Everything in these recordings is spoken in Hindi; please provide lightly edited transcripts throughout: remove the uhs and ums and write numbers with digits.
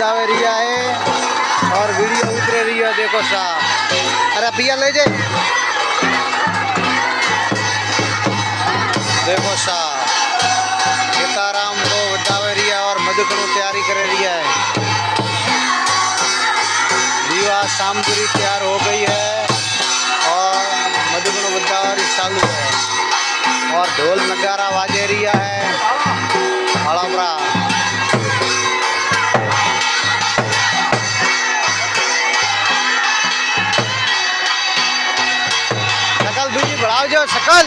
बजावे रिया है और वीडियो उतरे रही है। देखो सा अरे पिया ले जाए। देखो सा सीताराम को बजावे रिया और मधुकणु तैयारी करे रिया है। दीवा सामग्री तैयार हो गई है और मधुकणु बजावारी चालू है और ढोल नगारा वाजे रिया है। हड़बड़ा शकल बीजी बढ़ाओ जो शकल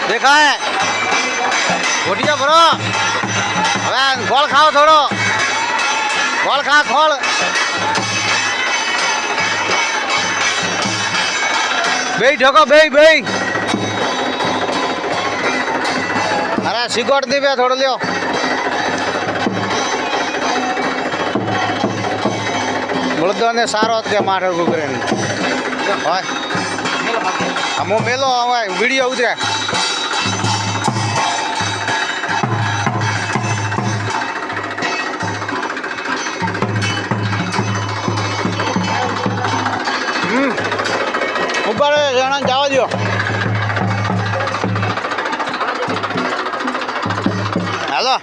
देखा है घोटिया भरो। હવે ગોળ ખાઓ થોડો ગોળ ખા ખોળ બે ઢોકો બે બે અરે સિગોટ દી બે થોડો લ્યો બળદો ને સારો તે માઠો ગુગરે હોય અમો મેલો હવે વિડીયો ઉતરે ઉપર જણા જવા દો હાલો